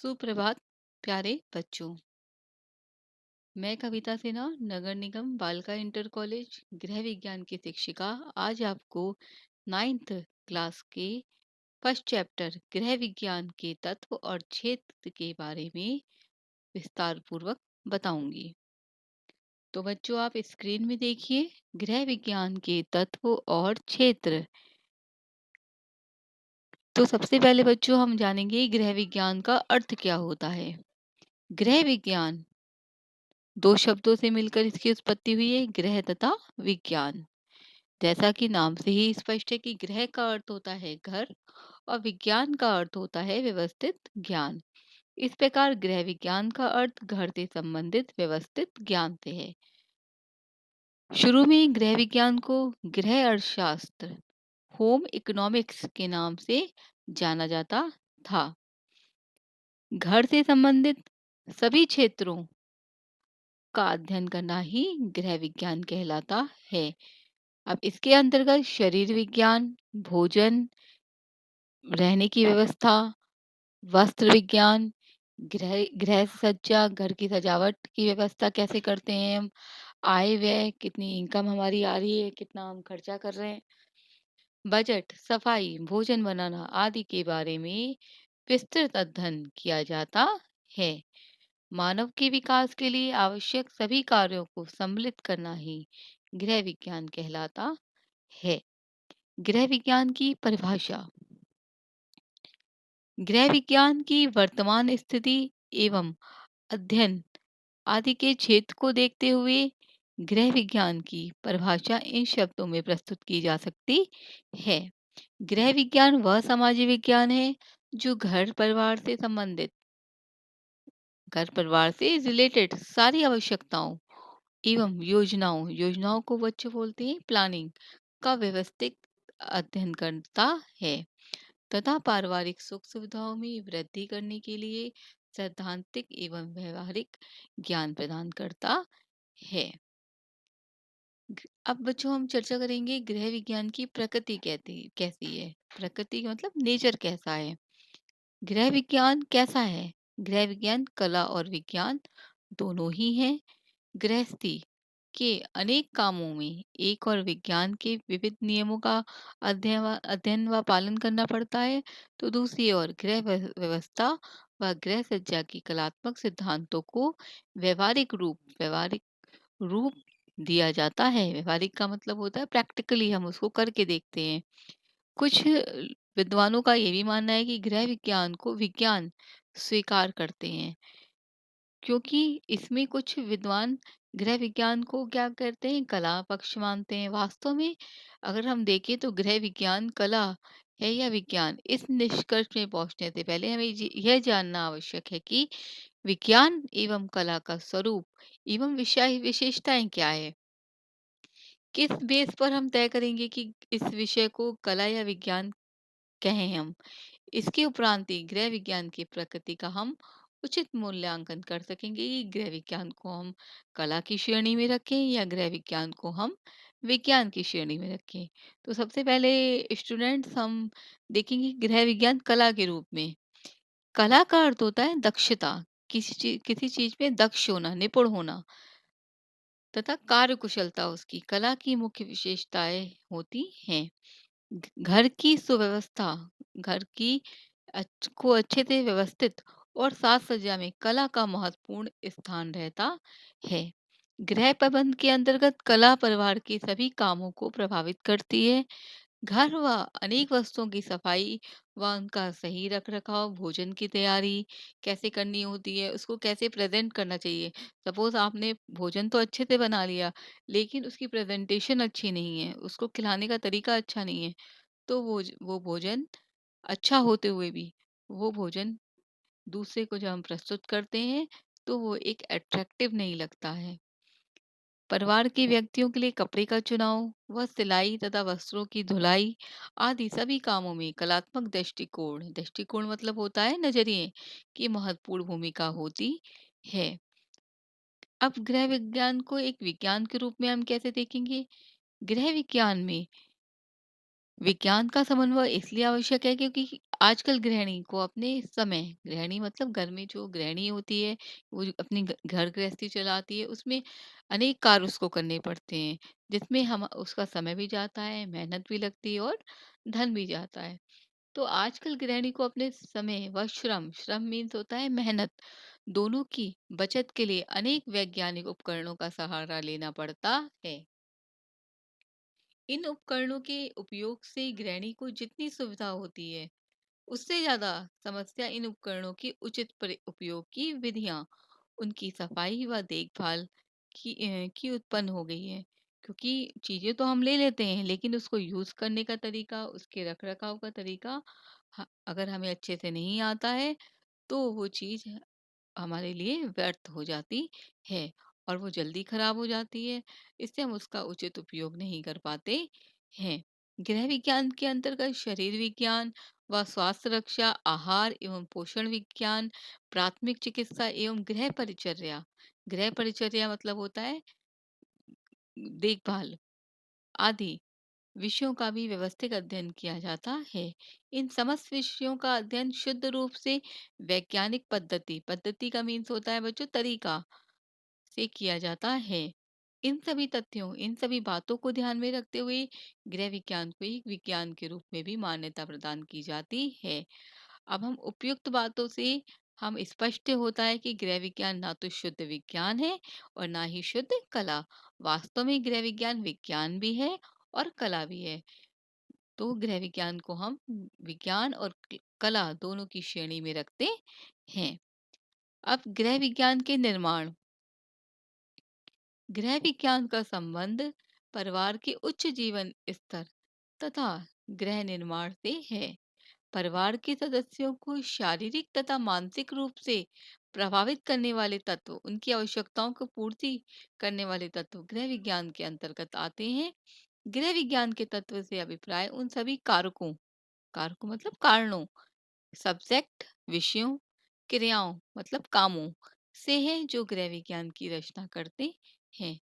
सुप्रभात प्यारे बच्चों। मैं कविता सिन्हा, नगर निगम बालिका इंटर कॉलेज गृह विज्ञान की शिक्षिका, आज आपको नाइन्थ क्लास के फर्स्ट चैप्टर गृह विज्ञान के तत्व और क्षेत्र के बारे में विस्तार पूर्वक बताऊंगी। तो बच्चों, आप स्क्रीन में देखिए गृह विज्ञान के तत्व और क्षेत्र। तो सबसे पहले बच्चों, हम जानेंगे गृह विज्ञान का अर्थ क्या होता है। गृह विज्ञान दो शब्दों से मिलकर इसकी उत्पत्ति हुई है, गृह तथा विज्ञान। जैसा कि नाम से ही स्पष्ट है कि गृह का अर्थ होता है घर और विज्ञान का अर्थ होता है व्यवस्थित ज्ञान। इस प्रकार गृह विज्ञान का अर्थ घर से संबंधित व्यवस्थित ज्ञान से है। शुरू में गृह विज्ञान को गृह अर्थशास्त्र, होम इकोनॉमिक्स के नाम से जाना जाता था। घर से संबंधित सभी क्षेत्रों का अध्ययन करना ही गृह विज्ञान कहलाता है। अब इसके अंतर्गत शरीर विज्ञान, भोजन, रहने की व्यवस्था, वस्त्र विज्ञान, गृह गृह सज्जा, घर की सजावट की व्यवस्था कैसे करते हैं हम, आय व्यय, कितनी इनकम हमारी आ रही है, कितना हम खर्चा कर रहे हैं, बजट, सफाई, भोजन बनाना आदि के बारे में विस्तृत अध्ययन किया जाता है। मानव के विकास के लिए आवश्यक सभी कार्यों को सम्मिलित करना ही गृह विज्ञान कहलाता है। गृह विज्ञान की परिभाषा। गृह विज्ञान की वर्तमान स्थिति एवं अध्ययन आदि के क्षेत्र को देखते हुए गृह विज्ञान की परिभाषा इन शब्दों में प्रस्तुत की जा सकती है। गृह विज्ञान वह सामाजिक विज्ञान है जो घर परिवार से रिलेटेड सारी आवश्यकताओं एवं योजनाओं को बच्चे बोलते हैं प्लानिंग का व्यवस्थित अध्ययन करता है तथा पारिवारिक सुख सुविधाओं में वृद्धि करने के लिए सैद्धांतिक एवं व्यवहारिक ज्ञान प्रदान करता है। अब बच्चों, हम चर्चा करेंगे गृह विज्ञान की प्रकृति कहती कैसी है। प्रकृति का मतलब नेचर कैसा है। गृह विज्ञान कैसा है। गृह विज्ञान कला और विज्ञान दोनों ही है। गृहस्थी के अनेक कामों में एक और विज्ञान के विविध नियमों का अध्ययन व पालन करना पड़ता है, तो दूसरी ओर गृह व्यवस्था व गृह सज्जा की कलात्मक सिद्धांतों को व्यवहारिक रूप दिया जाता है। व्यवहारिक का मतलब होता है प्रैक्टिकली हम उसको करके देखते हैं। कुछ विद्वानों का ये भी मानना है कि गृह विज्ञान को विज्ञान स्वीकार करते हैं, क्योंकि इसमें कुछ विद्वान गृह विज्ञान को क्या करते हैं, कला पक्ष मानते हैं। वास्तव में अगर हम देखें तो गृह विज्ञान कला है या विज्ञान, इस निष्कर्ष में पहुंचने से पहले हमें यह जानना आवश्यक है कि विज्ञान एवं कला का स्वरूप एवं विषय विशेषताएं क्या है। किस बेस पर हम तय करेंगे कि इस विषय को कला या विज्ञान कहें हम। इसके उपरांत ही गृह विज्ञान की प्रकृति का हम उचित मूल्यांकन कर सकेंगे कि गृह विज्ञान को हम कला की श्रेणी में रखें या गृह विज्ञान को हम विज्ञान की श्रेणी में रखें। तो सबसे पहले स्टूडेंट्स, हम देखेंगे गृह विज्ञान कला के रूप में। कला का अर्थ होता है दक्षता, किसी चीज में दक्ष होना, निपुण होना तथा कार्य कुशलता। उसकी कला की मुख्य विशेषताएं होती हैं। घर की सुव्यवस्था, घर की को अच्छे से व्यवस्थित और साज सज्जा में कला का महत्वपूर्ण स्थान रहता है। गृह प्रबंध के अंतर्गत कला परिवार के सभी कामों को प्रभावित करती है। घर व अनेक वस्तुओं की सफाई व उनका सही रख रखाव, भोजन की तैयारी कैसे करनी होती है, उसको कैसे प्रेजेंट करना चाहिए। सपोज आपने भोजन तो अच्छे से बना लिया, लेकिन उसकी प्रेजेंटेशन अच्छी नहीं है, उसको खिलाने का तरीका अच्छा नहीं है, तो वो भोजन अच्छा होते हुए भी वो भोजन दूसरे को जब हम प्रस्तुत करते हैं तो वो एक अट्रैक्टिव नहीं लगता है। परिवार के व्यक्तियों के लिए कपड़े का चुनाव व सिलाई तथा वस्त्रों की धुलाई आदि सभी कामों में कलात्मक दृष्टिकोण दृष्टिकोण मतलब होता है नजरिए की महत्वपूर्ण भूमिका होती है। अब गृह विज्ञान को एक विज्ञान के रूप में हम कैसे देखेंगे। गृह विज्ञान में विज्ञान का समन्वय इसलिए आवश्यक है क्योंकि आजकल गृहिणी को अपने समय, गृहिणी मतलब घर में जो गृहिणी होती है, वो जो अपनी घर गृहस्थी चलाती है, उसमें अनेक कार्य उसको करने पड़ते हैं, जिसमें हम उसका समय भी जाता है, मेहनत भी लगती है और धन भी जाता है। तो आजकल गृहिणी को अपने समय व श्रम, श्रम मीन्स होता है मेहनत, दोनों की बचत के लिए अनेक वैज्ञानिक उपकरणों का सहारा लेना पड़ता है। इन उपकरणों के उपयोग से गृहिणी को जितनी सुविधा होती है, उससे ज्यादा समस्या इन उपकरणों की उचित उपयोग की विधियां, उनकी सफाई व देखभाल की उत्पन्न हो गई है। क्योंकि चीजें तो हम ले लेते हैं, लेकिन उसको यूज करने का तरीका, उसके रख रखाव का तरीका अगर हमें अच्छे से नहीं आता है, तो वो चीज हमारे लिए व्यर्थ हो जाती है और वो जल्दी खराब हो जाती है। इससे हम उसका उचित उपयोग नहीं कर पाते हैं। गृह विज्ञान के अंतर्गत शरीर विज्ञान व स्वास्थ्य रक्षा, आहार एवं पोषण विज्ञान, प्राथमिक चिकित्सा एवं गृह परिचर्या मतलब होता है देखभाल आदि विषयों का भी व्यवस्थित अध्ययन किया जाता है। इन समस्त विषयों का अध्ययन शुद्ध रूप से वैज्ञानिक पद्धति का मीन्स होता है बच्चों तरीका से किया जाता है। इन सभी बातों को ध्यान में रखते हुए गृह विज्ञान को एक विज्ञान के रूप में भी मान्यता प्रदान की जाती है। अब हम उपयुक्त बातों से हम स्पष्ट होता है कि गृह विज्ञान ना तो शुद्ध विज्ञान है और ना ही शुद्ध कला। वास्तव में गृह विज्ञान विज्ञान भी है और कला भी है। तो गृह विज्ञान को हम विज्ञान और कला दोनों की श्रेणी में रखते हैं। अब गृह विज्ञान के निर्माण, गृह विज्ञान का संबंध परिवार के उच्च जीवन स्तर तथा गृह निर्माण से है। परिवार के सदस्यों को शारीरिक तथा मानसिक रूप से प्रभावित करने वाले तत्व, उनकी आवश्यकताओं को पूर्ति करने वाले तत्व गृह विज्ञान के अंतर्गत आते हैं। गृह विज्ञान के तत्व से अभिप्राय उन सभी कारकों, कारकों मतलब कारणों, सब्जेक्ट विषयों, क्रियाओं मतलब कामों से है जो गृह विज्ञान की रचना करते हैं।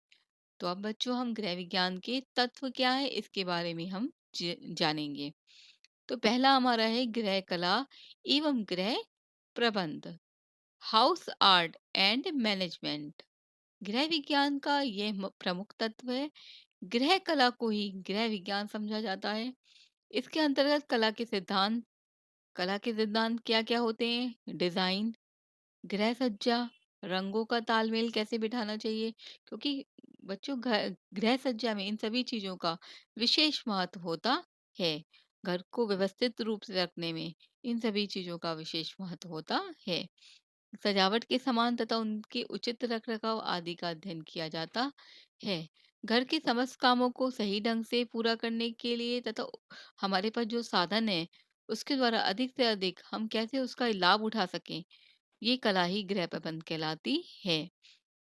तो अब बच्चों हम गृह विज्ञान के तत्व क्या है इसके बारे में हम जानेंगे। तो पहला हमारा है गृह कला एवं गृह प्रबंध, हाउस आर्ट एंड मैनेजमेंट। गृह विज्ञान का यह प्रमुख तत्व है। गृह कला को ही गृह विज्ञान समझा जाता है। इसके अंतर्गत कला के सिद्धांत क्या क्या होते हैं? डिजाइन, गृह सज्जा, रंगों का तालमेल कैसे बिठाना चाहिए, क्योंकि बच्चों गृह सज्जा में इन सभी चीजों का विशेष महत्व होता है। घर को व्यवस्थित रूप से रखने में इन सभी चीजों का विशेष महत्व होता है। सजावट के सामान तथा उनके उचित रखरखाव आदि का अध्ययन किया जाता है। घर के समस्त कामों को सही ढंग से पूरा करने के लिए तथा हमारे पास जो साधन है, उसके द्वारा अधिक से अधिक हम कैसे उसका लाभ उठा सकें, ये कला ही गृह प्रबंध कहलाती है।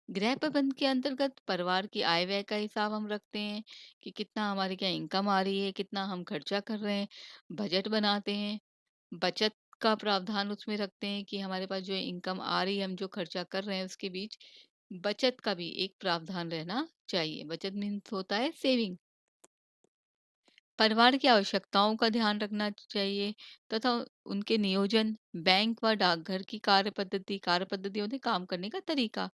गृह प्रबंध के अंतर्गत परिवार की आय व्यय का हिसाब हम रखते हैं कि कितना हमारे क्या इनकम आ रही है, कितना हम खर्चा कर रहे हैं, बजट बनाते हैं, बचत का प्रावधान उसमें रखते हैं कि हमारे पास जो इनकम आ रही है, हम जो खर्चा कर रहे हैं उसके बीच बचत का भी एक प्रावधान रहना चाहिए। बचत मीन्स होता है सेविंग। परिवार की आवश्यकताओं का ध्यान रखना चाहिए तथा उनके नियोजन, बैंक व डाकघर की कार्य पद्धति होती है, काम करने का तरीका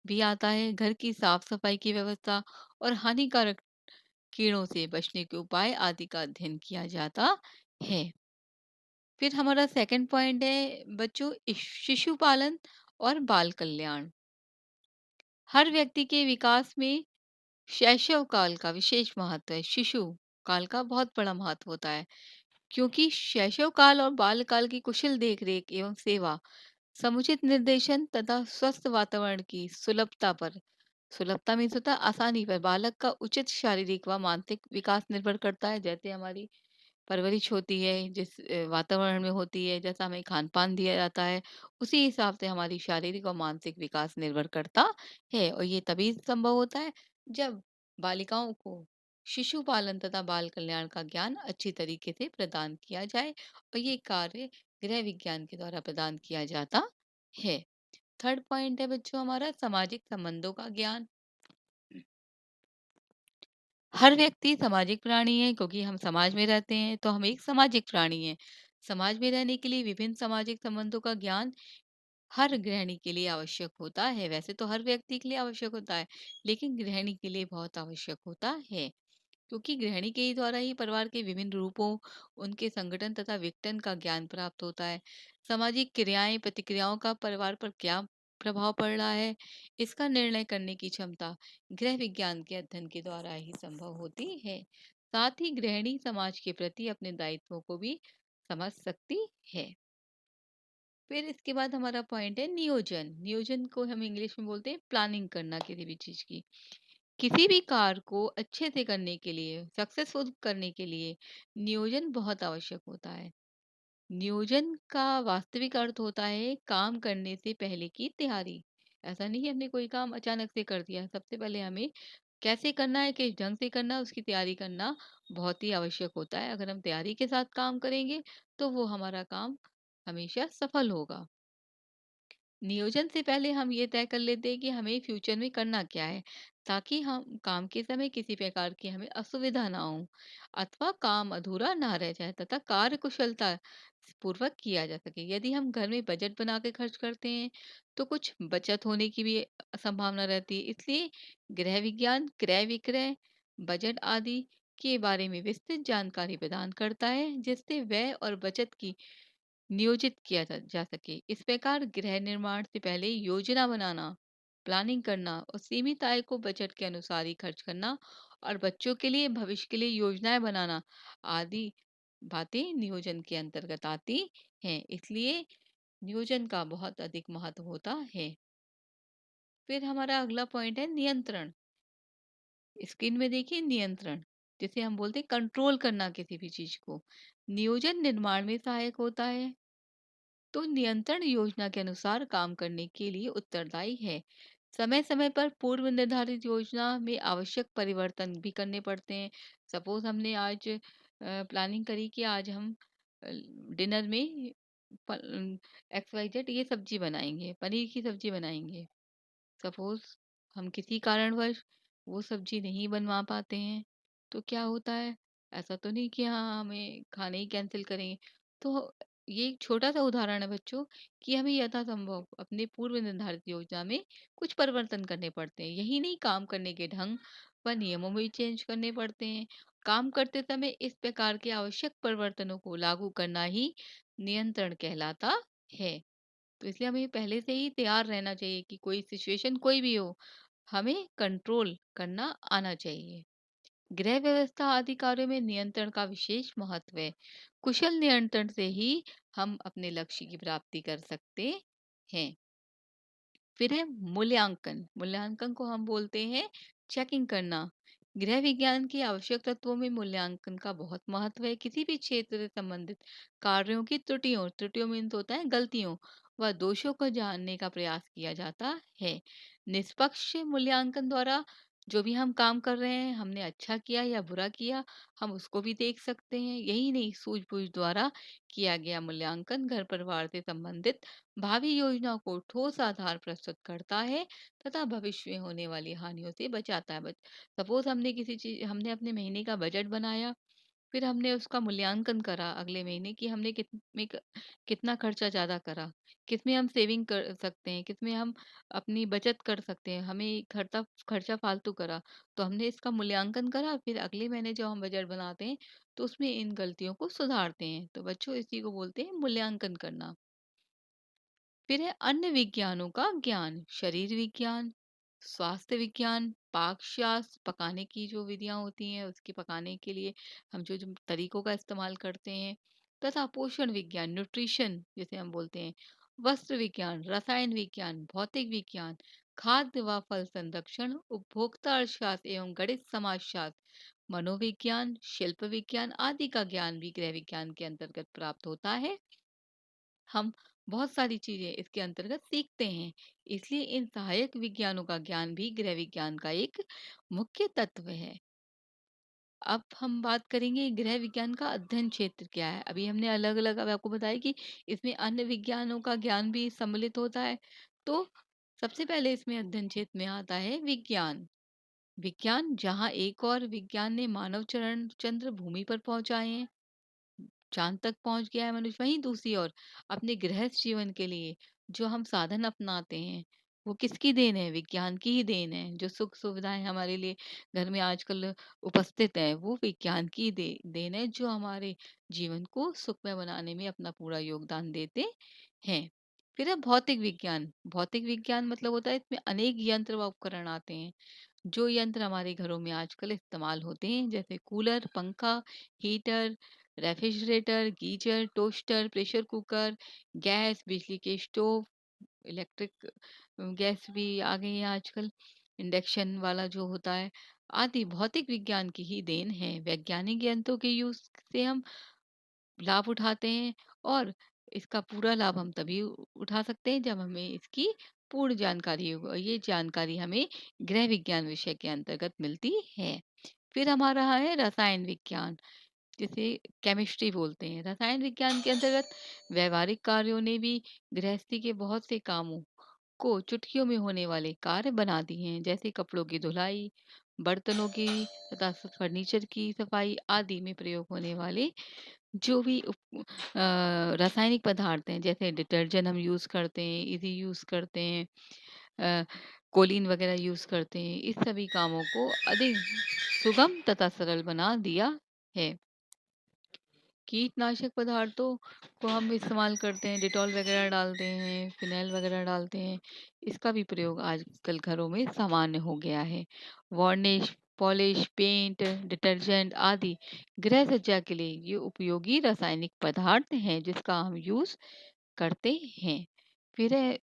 भी आता है। घर की साफ सफाई की व्यवस्था और हानिकारक कीड़ों से बचने के उपाय आदि का अध्ययन किया जाता है। फिर हमारा सेकंड पॉइंट है बच्चों शिशु पालन और बाल कल्याण। हर व्यक्ति के विकास में शैशव काल का विशेष महत्व है। शिशु काल का बहुत बड़ा महत्व होता है, क्योंकि शैशव काल और बाल काल की कुशल देखरेख एवं सेवा, समुचित निर्देशन तथा स्वस्थ वातावरण की सुलभता पर, सुलभता मीन्स होता है आसानी पर, बालक का उचित शारीरिक व मानसिक विकास निर्भर करता है। जैसे हमारी परवरिश होती है, जिस वातावरण में होती है, जैसा हमें खान-पान दिया जाता है, उसी हिसाब से हमारी शारीरिक और मानसिक विकास निर्भर करता है। और ये तभी संभव होता है जब बालिकाओं को शिशु पालन तथा बाल कल्याण का ज्ञान अच्छी तरीके से प्रदान किया जाए, और ये कार्य गृह विज्ञान के द्वारा प्रदान किया जाता है। थर्ड पॉइंट है बच्चों हमारा सामाजिक संबंधों का ज्ञान। हर व्यक्ति सामाजिक प्राणी है, क्योंकि हम समाज में रहते हैं, तो हम एक सामाजिक प्राणी हैं। समाज में रहने के लिए विभिन्न सामाजिक संबंधों का ज्ञान हर गृहिणी के लिए आवश्यक होता है। वैसे तो हर व्यक्ति के लिए आवश्यक होता है, लेकिन गृहिणी के लिए बहुत आवश्यक होता है, क्योंकि गृहिणी के ही द्वारा ही परिवार के विभिन्न रूपों, उनके संगठन तथा विघटन का ज्ञान प्राप्त होता है। सामाजिक क्रियाएं प्रतिक्रियाओं का परिवार पर क्या प्रभाव पड़ रहा है, इसका निर्णय करने की क्षमता गृह विज्ञान के अध्ययन के द्वारा ही संभव होती है। साथ ही गृहिणी समाज के प्रति अपने दायित्वों को भी समझ सकती है। फिर इसके बाद हमारा पॉइंट है नियोजन। नियोजन को हम इंग्लिश में बोलते हैं प्लानिंग करना किसी भी चीज की। किसी भी कार्य को अच्छे से करने के लिए, सक्सेसफुल करने के लिए नियोजन बहुत आवश्यक होता है। नियोजन का वास्तविक अर्थ होता है काम करने से पहले की तैयारी। ऐसा नहीं है हमने कोई काम अचानक से कर दिया। सबसे पहले हमें कैसे करना है, किस ढंग से करना है, उसकी तैयारी करना बहुत ही आवश्यक होता है। अगर हम तैयारी के साथ काम करेंगे तो वो हमारा काम हमेशा सफल होगा। नियोजन से पहले हम ये तय कर लेते हैं कि हमें फ्यूचर में करना क्या है, ताकि हम काम के समय किसी प्रकार की हमें असुविधा ना हो अथवा काम अधूरा ना रह जाए तथा कार्य कुशलता पूर्वक किया जा सके। यदि हम घर में बजट बना के खर्च करते हैं तो कुछ बचत होने की भी संभावना रहती है। इसलिए गृह विज्ञान क्रय विक्रय बजट आदि के बारे में विस्तृत जानकारी प्रदान करता है, जिससे व्यय और बचत की नियोजित किया जा सके। इस प्रकार गृह निर्माण से पहले योजना बनाना, प्लानिंग करना और सीमित आय को बजट के अनुसार ही खर्च करना और बच्चों के लिए भविष्य के लिए योजनाएं बनाना आदि बातें नियोजन के अंतर्गत आती हैं। इसलिए नियोजन का बहुत अधिक महत्व होता है। फिर हमारा अगला पॉइंट है नियंत्रण। स्क्रीन में देखिए नियंत्रण, जिसे हम बोलते हैं कंट्रोल करना किसी भी चीज को, नियोजन निर्माण में सहायक होता है। तो नियंत्रण योजना के अनुसार काम करने के लिए उत्तरदायी है। समय समय पर पूर्व निर्धारित योजना में आवश्यक परिवर्तन भी करने पड़ते हैं। सपोज हमने आज प्लानिंग करी कि आज हम डिनर में एक्स वाई जेड ये सब्जी बनाएंगे, पनीर की सब्जी बनाएंगे। सपोज हम किसी कारणवश वो सब्जी नहीं बनवा पाते हैं, तो क्या होता है? ऐसा तो नहीं कि हाँ हमें खाने ही कैंसिल करेंगे। तो ये एक छोटा सा उदाहरण है बच्चों, कि हमें यथासंभव अपने पूर्व निर्धारित योजना में कुछ परिवर्तन करने पड़ते हैं। यही नहीं, काम करने के ढंग व नियमों में भी चेंज करने पड़ते हैं। काम करते समय इस प्रकार के आवश्यक परिवर्तनों को लागू करना ही नियंत्रण कहलाता है। तो इसलिए हमें पहले से ही तैयार रहना चाहिए कि कोई सिचुएशन कोई भी हो, हमें कंट्रोल करना आना चाहिए। गृह व्यवस्था आदि कार्यों में नियंत्रण का विशेष महत्व है। कुशल नियंत्रण से ही हम अपने लक्ष्य की प्राप्ति कर सकते हैं। फिर है मूल्यांकन। मूल्यांकन को हम बोलते हैं चेकिंग करना। गृह विज्ञान के आवश्यक तत्वों में मूल्यांकन का बहुत महत्व है। किसी भी क्षेत्र से संबंधित कार्यों की त्रुटियों, त्रुटियों मीन्स होता है गलतियों व दोषों को जानने का प्रयास किया जाता है। निष्पक्ष मूल्यांकन द्वारा जो भी हम काम कर रहे हैं, हमने अच्छा किया या बुरा किया, हम उसको भी देख सकते हैं। यही नहीं, सूझबूझ द्वारा किया गया मूल्यांकन घर परिवार से संबंधित भावी योजनाओं को ठोस आधार प्रस्तुत करता है तथा भविष्य में होने वाली हानियों से बचाता है। सपोज हमने अपने महीने का बजट बनाया, फिर हमने उसका मूल्यांकन करा अगले महीने कि हमने कितना खर्चा ज्यादा करा, किसमें हम सेविंग कर सकते हैं, किसमें हम अपनी बचत कर सकते हैं, हमें खर्चा खर्चा फालतू करा। तो हमने इसका मूल्यांकन करा, फिर अगले महीने जब हम बजट बनाते हैं तो उसमें इन गलतियों को सुधारते हैं। तो बच्चों इसी को बोलते हैं मूल्यांकन करना। फिर है अन्य विज्ञानों का ज्ञान। शरीर विज्ञान, स्वास्थ्य विज्ञान, पाक शास्त्र, पकाने की जो विधियां होती हैं उसके पकाने के लिए हम जो तरीकों का इस्तेमाल करते हैं, तथा पोषण विज्ञान, न्यूट्रिशन जिसे हम बोलते हैं, वस्त्र विज्ञान, रसायन विज्ञान, भौतिक विज्ञान, खाद्य व फल संरक्षण, उपभोक्ता अर्थशास्त्र एवं गणित समाजशास्त्र, मनोविज्ञान, शिल्प विज्ञान आदि का ज्ञान भी गृह विज्ञान के अंतर्गत प्राप्त होता है। हम बहुत सारी चीजें इसके अंतर्गत सीखते हैं। इसलिए इन सहायक विज्ञानों का ज्ञान भी गृह विज्ञान का एक मुख्य तत्व है। अब हम बात करेंगे गृह विज्ञान का अध्ययन क्षेत्र क्या है। अभी हमने अलग अलग अब आपको बताया कि इसमें अन्य विज्ञानों का ज्ञान भी सम्मिलित होता है। तो सबसे पहले इसमें अध्ययन क्षेत्र में आता है विज्ञान। विज्ञान जहाँ एक और विज्ञान ने मानव चरण चंद्र भूमि पर पहुंचाए हैं, चाँद तक पहुँच गया है मनुष्य, वहीं दूसरी ओर अपने गृहस्थ जीवन के लिए जो हम साधन अपनाते हैं, वो किसकी देन है? विज्ञान की ही देन है। जो सुख-सुविधाएँ हमारे लिए घर में आजकल उपस्थित हैं, वो विज्ञान की देन है, जो हमारे जीवन को सुखमय बनाने में अपना पूरा योगदान देते हैं। फिर है भौतिक विज्ञान। भौतिक विज्ञान मतलब होता है इसमें अनेक यंत्र व उपकरण आते हैं। जो यंत्र हमारे घरों में आजकल इस्तेमाल होते हैं, जैसे कूलर, पंखा, heater, refrigerator, geyser, toaster, pressure cooker, gas, बिजली के स्टोव, इलेक्ट्रिक गैस भी आ गई है आजकल, इंडक्शन वाला जो होता है, आदि भौतिक विज्ञान की ही देन है। वैज्ञानिक यंत्रों के यूज से हम लाभ उठाते हैं, और इसका पूरा लाभ हम तभी उठा सकते हैं जब हमें इसकी पूर्ण जानकारी हो, और ये जानकारी हमें गृह विज्ञान विषय के अंतर्गत मिलती है। फिर हमारा है रसायन विज्ञान, जिसे केमिस्ट्री बोलते हैं। रसायन विज्ञान के अंतर्गत व्यवहारिक कार्यों ने भी गृहस्थी के बहुत से कामों को चुटकियों में होने वाले कार्य बना दिए हैं, जैसे कपड़ों की धुलाई, बर्तनों की तथा फर्नीचर की सफाई आदि में प्रयोग होने वाले जो भी रासायनिक पदार्थ हैं, जैसे डिटर्जेंट हम यूज़ करते हैं, इजी यूज़ करते हैं, अ, कोलीन वगैरह यूज़ करते हैं, इस सभी कामों को अधिक सुगम तथा सरल बना दिया है। कीटनाशक पदार्थों को हम इस्तेमाल करते हैं, डेटॉल वगैरह डालते हैं, फिनाइल वगैरह डालते हैं। इसका भी प्रयोग आजकल घरों में सामान्य हो गया है। वार्निश, पॉलिश, पेंट, डिटर्जेंट आदि गृह सज्जा के लिए ये उपयोगी रासायनिक पदार्थ हैं, जिसका हम यूज़ करते हैं। फिर है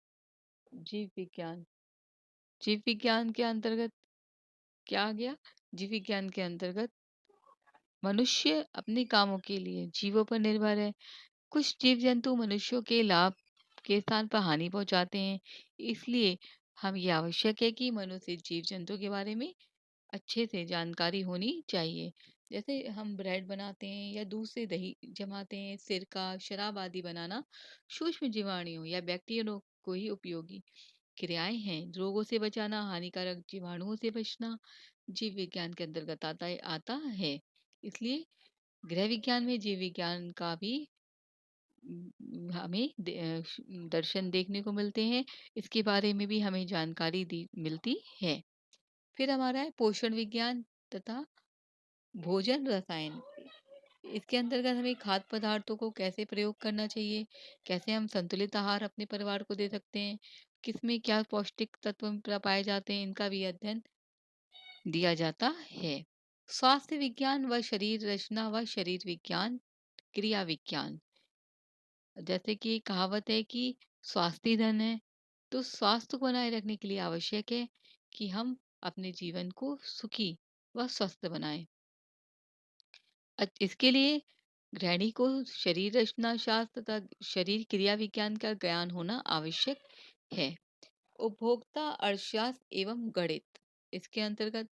जीव विज्ञान। जीव विज्ञान के अंतर्गत क्या आ गया? जीव विज्ञान के अंतर्गत मनुष्य अपने कामों के लिए जीवों पर निर्भर है। कुछ जीव जंतु मनुष्यों के लाभ के स्थान पर हानि पहुंचाते हैं, इसलिए हम ये आवश्यक है कि मनुष्य जीव जंतु के बारे में अच्छे से जानकारी होनी चाहिए। जैसे हम ब्रेड बनाते हैं या दूध से दही जमाते हैं, सिरका, शराब आदि बनाना सूक्ष्म जीवाणुओं या बैक्टीरिया को ही उपयोगी क्रियाएं हैं। रोगों से बचाना, हानिकारक जीवाणुओं से बचना जीव विज्ञान के अंतर्गत आता है। इसलिए गृह विज्ञान में जीव विज्ञान का भी हमें दर्शन देखने को मिलते हैं। इसके बारे में भी हमें जानकारी दी मिलती है। फिर हमारा है पोषण विज्ञान तथा भोजन रसायन। इसके अंतर्गत हमें खाद्य पदार्थों को कैसे प्रयोग करना चाहिए, कैसे हम संतुलित आहार अपने परिवार को दे सकते हैं, किसमें क्या पौष्टिक तत्व पाए जाते हैं, इनका भी अध्ययन दिया जाता है। स्वास्थ्य विज्ञान व शरीर रचना व शरीर विज्ञान, क्रिया विज्ञान। जैसे कि कहावत है कि स्वास्थ्य ही धन है, तो स्वास्थ्य को बनाए रखने के लिए आवश्यक है कि हम अपने जीवन को सुखी व स्वस्थ बनाएं। इसके लिए गृहिणी को शरीर रचना शास्त्र तथा शरीर क्रिया विज्ञान का ज्ञान होना आवश्यक है। उपभोक्ता अर्थशास्त्र एवं गणित, इसके अंतर्गत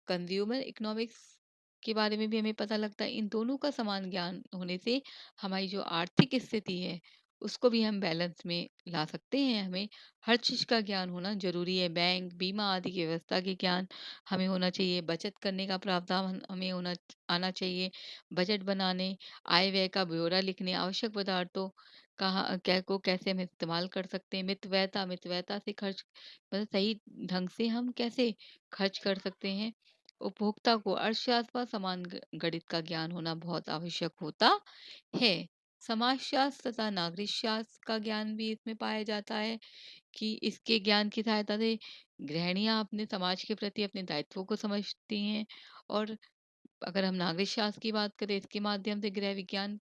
कंज्यूमर इकोनॉमिक्स के बारे में भी हमें पता लगता है। इन दोनों का समान ज्ञान होने से हमारी जो आर्थिक स्थिति है उसको भी हम बैलेंस में ला सकते हैं। हमें हर चीज का ज्ञान होना जरूरी है। बैंक, बीमा आदि की व्यवस्था के ज्ञान हमें होना चाहिए। बचत करने का प्रावधान हमें होना आना चाहिए। बजट बनाने, आय व्यय का ब्यौरा लिखने, आवश्यक पदार्थों को कैसे हम इस्तेमाल कर सकते हैं, मितव्ययता मितव्ययता से खर्च, मतलब सही ढंग से हम कैसे खर्च कर सकते हैं। उपभोक्ता को अर्थशास्त्र व समान गणित का ज्ञान होना बहुत आवश्यक होता है। समाजशास्त्र तथा नागरिक शास्त्र का ज्ञान भी इसमें पाया जाता है कि इसके ज्ञान की सहायता से गृहिणियां अपने समाज के प्रति अपने दायित्वों को समझती हैं। और अगर हम नागरिक शास्त्र की बात करें, इसके माध्यम से गृह विज्ञान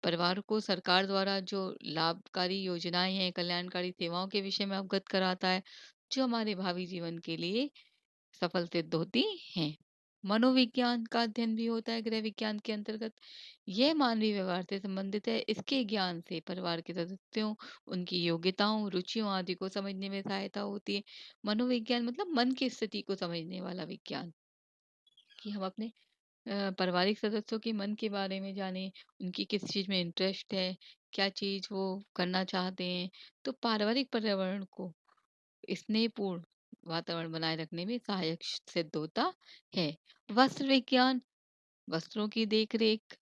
परिवार को सरकार द्वारा जो लाभकारी योजनाएं हैं, कल्याणकारी सेवाओं के विषय में अवगत कराता है, जो हमारे भावी जीवन के लिए सफल सिद्ध होती हैं। मनोविज्ञान का अध्ययन भी होता है गृह विज्ञान के अंतर्गत। यह मानवीय व्यवहार से संबंधित है। इसके ज्ञान से परिवार के सदस्यों, उनकी योग्यताओं, रुचियों आदि को समझने में सहायता होती है। मनोविज्ञान मतलब मन की स्थिति को समझने वाला विज्ञान, कि हम अपने पारिवारिक सदस्यों के मन के बारे में जानें, उनकी किस चीज़ में इंटरेस्ट है, क्या चीज़ वो करना चाहते हैं। तो पारिवारिक पर्यावरण को स्नेहपूर्ण वातावरण बनाए रखने में सहायक सिद्ध होता है। वस्त्र विज्ञान, वस्त्रों की देख रेख,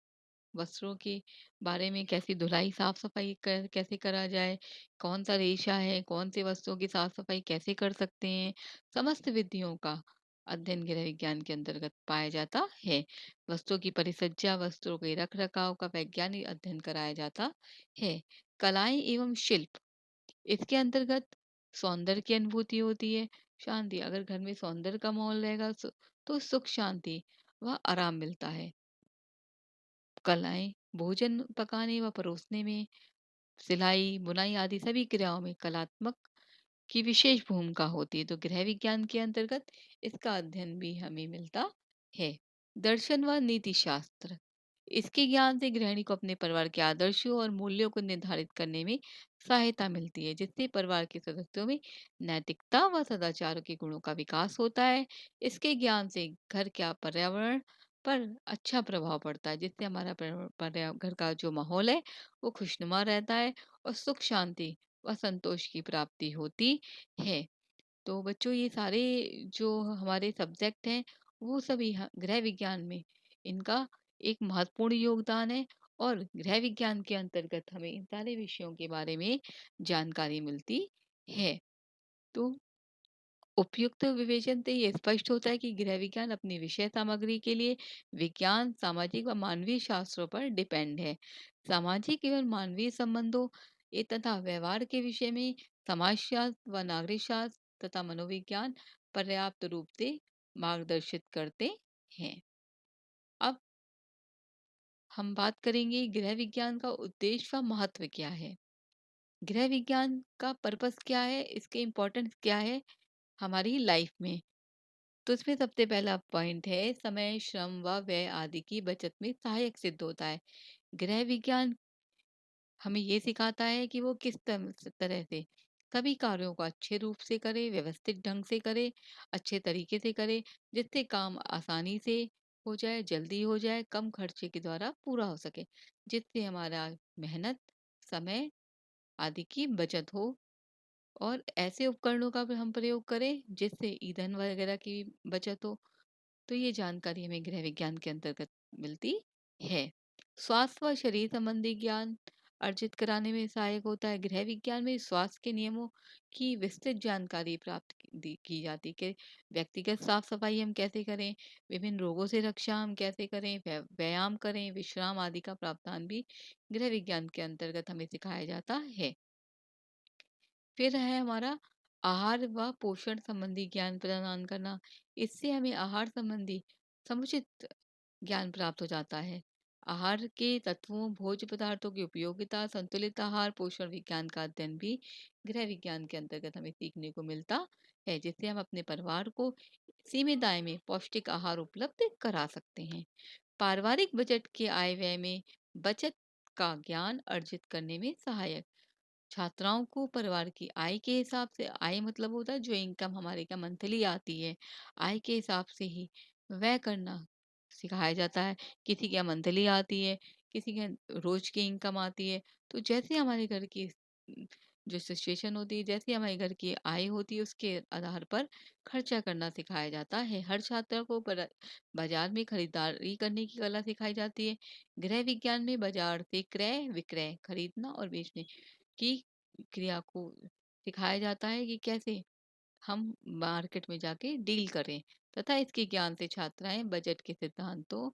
वस्त्रों के बारे में कैसी धुलाई साफ सफाई कैसे करा जाए, कौन सा रेशा है, कौन से वस्त्रों की साफ सफाई कैसे कर सकते हैं, समस्त विधियों का अध्ययन गृह विज्ञान के अंतर्गत पाया जाता है। वस्त्रों की परिसज्जा, वस्त्रों के रख रखाव का वैज्ञानिक अध्ययन कराया जाता है। कलाएं एवं शिल्प, इसके अंतर्गत सौंदर्य की अनुभूति होती है, शांति। अगर घर में सौंदर्य का माहौल रहेगा तो सुख शांति व आराम मिलता है। कलाएं भोजन पकाने व परोसने में, सिलाई बुनाई आदि सभी क्रियाओं में कलात्मक की विशेष भूमिका होती है, तो गृह विज्ञान के अंतर्गत इसका अध्ययन भी हमें मिलता है। दर्शन व नीति शास्त्र, इसके ज्ञान से गृहिणी को अपने परिवार के आदर्शों और मूल्यों को निर्धारित करने में सहायता मिलती है, जिससे परिवार के सदस्यों में नैतिकता व सदाचार के गुणों का विकास होता है। इसके ज्ञान से घर का पर्यावरण पर अच्छा प्रभाव पड़ता है, जिससे हमारा घर का जो माहौल है वो खुशनुमा रहता है और सुख शांति व संतोष की प्राप्ति होती है। तो बच्चों, ये सारे जो हमारे सब्जेक्ट हैं वो सभी गृह विज्ञान में इनका एक महत्वपूर्ण योगदान है, और गृह विज्ञान के अंतर्गत हमें इन सारे विषयों के बारे में जानकारी मिलती है। तो उपयुक्त विवेचन से ये स्पष्ट होता है कि गृह विज्ञान अपनी विषय सामग्री के लिए विज्ञान, सामाजिक व मानवीय शास्त्रों पर डिपेंड है। सामाजिक एवं मानवीय संबंधों तथा व्यवहार के विषय में समाजशास्त्र व नागरिक शास्त्र तथा मनोविज्ञान पर्याप्त रूप से मार्गदर्शित करते हैं। अब हम बात करेंगे गृह विज्ञान का उद्देश्य व महत्व क्या है। गृह विज्ञान का पर्पस क्या है, इसके इम्पोर्टेंस क्या है हमारी लाइफ में। तो इसमें सबसे पहला पॉइंट है, समय, श्रम व व्यय आदि की बचत में सहायक सिद्ध होता है। गृह विज्ञान हमें ये सिखाता है कि वो किस तरह से सभी कार्यों को अच्छे रूप से करे, व्यवस्थित ढंग से करे, अच्छे तरीके से करे, जिससे काम आसानी से हो जाए, जल्दी हो जाए, कम खर्चे के द्वारा पूरा हो सके, जिससे हमारा मेहनत, समय आदि की बचत हो, और ऐसे उपकरणों का भी हम प्रयोग करें जिससे ईंधन वगैरह की बचत हो। तो ये जानकारी हमें गृह विज्ञान के अंतर्गत मिलती है। स्वास्थ्य व शरीर संबंधी ज्ञान अर्जित कराने में सहायक होता है। गृह विज्ञान में स्वास्थ्य के नियमों की विस्तृत जानकारी प्राप्त की जाती है कि व्यक्तिगत साफ सफाई हम कैसे करें, विभिन्न रोगों से रक्षा हम कैसे करें, व्यायाम करें, विश्राम आदि का प्रावधान भी गृह विज्ञान के अंतर्गत हमें सिखाया जाता है। फिर है हमारा आहार व पोषण संबंधी ज्ञान प्रदान करना। इससे हमें आहार संबंधी समुचित ज्ञान प्राप्त हो जाता है। आहार के तत्वों, भोज्य पदार्थों की उपयोगिता, संतुलित आहार पोषण विज्ञान का अध्ययन भी गृह विज्ञान के अंतर्गत हमें सीखने को मिलता है, जिससे हम अपने परिवार को सीमित आय में पौष्टिक आहार उपलब्ध करा सकते हैं। पारिवारिक बजट के आय व्यय में बचत का ज्ञान अर्जित करने में सहायक। छात्राओं को परिवार की आय के हिसाब से, आय मतलब होता है जो इनकम हमारे क्या मंथली आती है, आय के हिसाब से ही व्यय करना सिखाया जाता है। किसी क्या मंथली आती है, किसी के रोज की इनकम आती है। तो जैसे हमारे घर की जो सिचुएशन होती है, जैसे हमारे घर की आय होती है, उसके आधार पर खर्चा करना सिखाया जाता है। हर छात्र को बाजार में खरीदारी करने की कला सिखाई जाती है। गृह विज्ञान में बाजार से क्रय विक्रय, खरीदना और बेचने की क्रिया को सिखाया जाता है कि कैसे हम मार्केट में जाके डील करें, तथा इसके ज्ञान से छात्राएं बजट के सिद्धांतों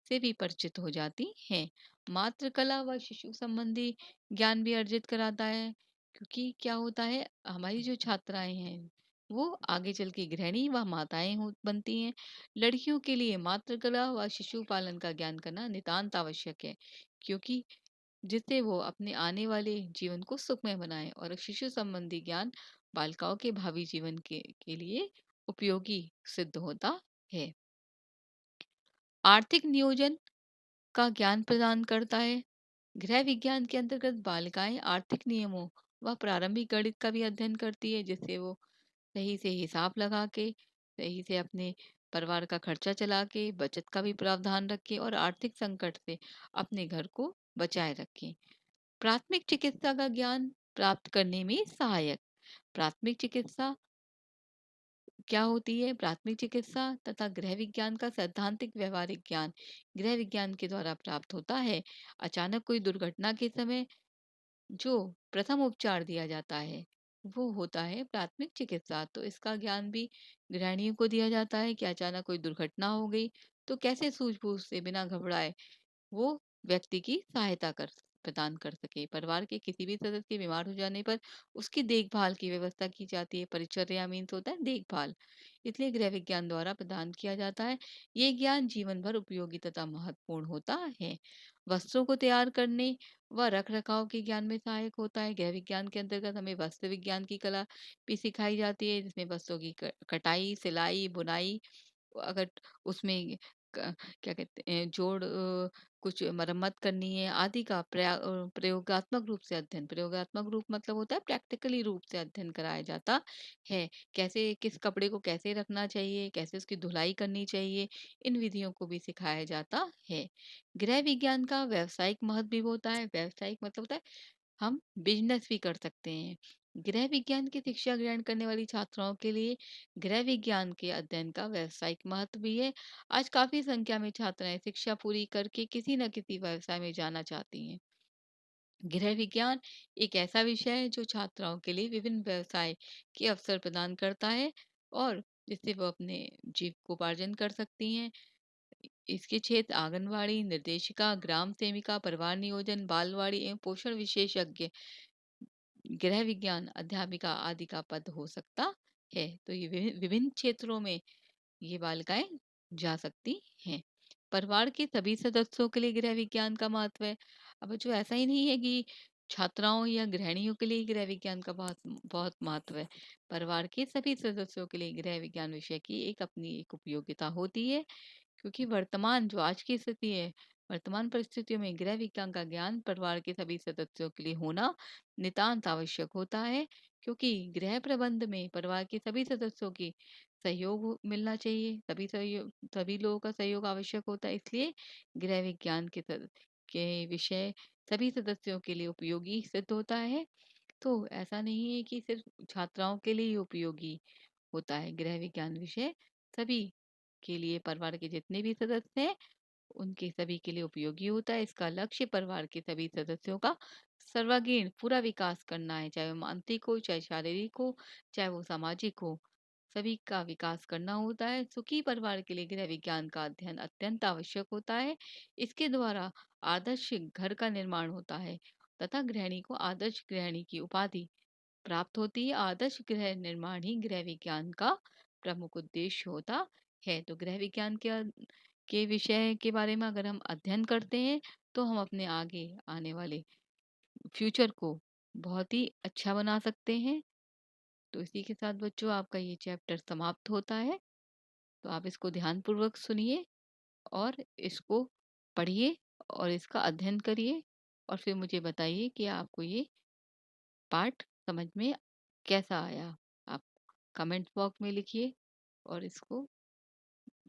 से भी परिचित हो जाती हैं। मातृकला व शिशु संबंधी ज्ञान भी अर्जित कराता है, क्योंकि क्या होता है, हमारी जो छात्राएं हैं वो आगे चल के गृहिणी व माताएं हो बनती हैं। लड़कियों के लिए मातृकला व शिशु पालन का ज्ञान करना नितांत आवश्यक है, क्योंकि जिससे वो अपने आने वाले जीवन को सुखमय बनाएं, और शिशु संबंधी ज्ञान बालिकाओं के भावी जीवन के लिए उपयोगी सिद्ध होता है। आर्थिक नियोजन का ज्ञान प्रदान करता है। गृह विज्ञान के अंतर्गत बालिकाएं आर्थिक नियमों व प्रारंभिक गणित का भी अध्ययन करती है, जिससे वो सही से हिसाब लगा के, सही से अपने परिवार का खर्चा चला के, बचत का भी प्रावधान रखें और आर्थिक संकट से अपने घर को बचाए रखें। प्राथमिक चिकित्सा का ज्ञान प्राप्त करने में सहायक। प्राथमिक चिकित्सा क्या होती है? प्राथमिक चिकित्सा तथा गृह विज्ञान का सैद्धांतिक व्यवहारिक ज्ञान गृह विज्ञान के द्वारा प्राप्त होता है। अचानक कोई दुर्घटना के समय जो प्रथम उपचार दिया जाता है वो होता है प्राथमिक चिकित्सा। तो इसका ज्ञान भी गृहिणियों को दिया जाता है कि अचानक कोई दुर्घटना हो गई तो कैसे सूझबूझ से बिना घबराए वो व्यक्ति की सहायता कर प्रदान कर सके। परिवार के किसी भी सदस्य के बीमार हो जाने पर उसकी देखभाल की व्यवस्था की जाती है। परिचर्या मीन्स होता है देखभाल, इसलिए गृह विज्ञान द्वारा प्रदान किया जाता है। ये ज्ञान जीवन भर उपयोगी तथा महत्वपूर्ण होता है। वस्त्रों को तैयार करने व रख रखाव के ज्ञान में सहायक होता है। गृह विज्ञान के अंतर्गत हमें वस्त्र विज्ञान की कला भी सिखाई जाती है, जिसमें वस्त्रों की कटाई, सिलाई, बुनाई, अगर उसमें क्या कहते हैं जोड़ कुछ मरम्मत करनी है आदि का प्रयोगात्मक रूप से अध्ययन, प्रयोगात्मक रूप मतलब होता है प्रैक्टिकली रूप से अध्ययन कराया जाता है। कैसे किस कपड़े को कैसे रखना चाहिए, कैसे उसकी धुलाई करनी चाहिए, इन विधियों को भी सिखाया जाता है। गृह विज्ञान का व्यावसायिक महत्व भी होता है। व्यावसायिक मतलब होता है हम बिजनेस भी कर सकते हैं। गृह विज्ञान की शिक्षा ग्रहण करने वाली छात्राओं के लिए गृह विज्ञान के अध्ययन का व्यावसायिक महत्व भी है। आज काफी संख्या में छात्राएं शिक्षा पूरी करके किसी न किसी व्यवसाय में जाना चाहती हैं। गृह विज्ञान एक ऐसा विषय है जो छात्राओं के लिए विभिन्न व्यवसाय के अवसर प्रदान करता है और जिससे वो अपने जीविकोपार्जन कर सकती हैं। इसके क्षेत्र आंगनवाड़ी निर्देशिका, ग्राम सेविका, परिवार नियोजन, बालवाड़ी एवं पोषण विशेषज्ञ, गृह विज्ञान अध्यापिका आदि का पद हो सकता है। तो ये विभिन्न क्षेत्रों में ये बालिकाएं जा सकती हैं। परिवार के सभी सदस्यों के लिए गृह विज्ञान का महत्व है। अब जो ऐसा ही नहीं है कि छात्राओं या गृहिणियों के लिए गृह विज्ञान का बहुत बहुत महत्व है। परिवार के सभी सदस्यों के लिए गृह विज्ञान विषय की एक अपनी एक उपयोगिता होती है, क्योंकि वर्तमान जो आज की स्थिति है, वर्तमान परिस्थितियों में गृह विज्ञान का ज्ञान परिवार के सभी सदस्यों के लिए होना नितांत आवश्यक होता है। क्योंकि गृह प्रबंध में परिवार के सभी सदस्यों की मिलना चाहिए, सभी लोगों का सहयोग आवश्यक होता है। इसलिए गृह विज्ञान के विषय सभी सदस्यों के लिए उपयोगी सिद्ध होता है। तो ऐसा नहीं है कि सिर्फ छात्राओं के लिए ही उपयोगी होता है गृह विज्ञान विषय, सभी के लिए, परिवार के जितने भी सदस्य हैं उनके सभी के लिए उपयोगी होता है। इसका लक्ष्य परिवार के सभी सदस्यों का सर्वांगीण पूरा विकास करना है, चाहे वो मानसिक हो, चाहे शारीरिक हो, चाहे वो सामाजिक हो, सभी का विकास करना होता है। सुखी परिवार के लिए गृह विज्ञान का अध्ययन अत्यंत आवश्यक होता है। इसके द्वारा आदर्श घर का निर्माण होता है तथा गृहिणी को आदर्श गृहिणी की उपाधि प्राप्त होती है। आदर्श गृह निर्माण ही गृह विज्ञान का प्रमुख उद्देश्य होता है। तो गृह विज्ञान के विषय के बारे में अगर हम अध्ययन करते हैं तो हम अपने आगे आने वाले फ्यूचर को बहुत ही अच्छा बना सकते हैं। तो इसी के साथ बच्चों आपका ये चैप्टर समाप्त होता है। तो आप इसको ध्यानपूर्वक सुनिए और इसको पढ़िए और इसका अध्ययन करिए और फिर मुझे बताइए कि आपको ये पार्ट समझ में कैसा आया। आप कमेंट बॉक्स में लिखिए और इसको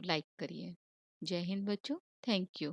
लाइक करिए। जय हिंद बच्चों, थैंक यू।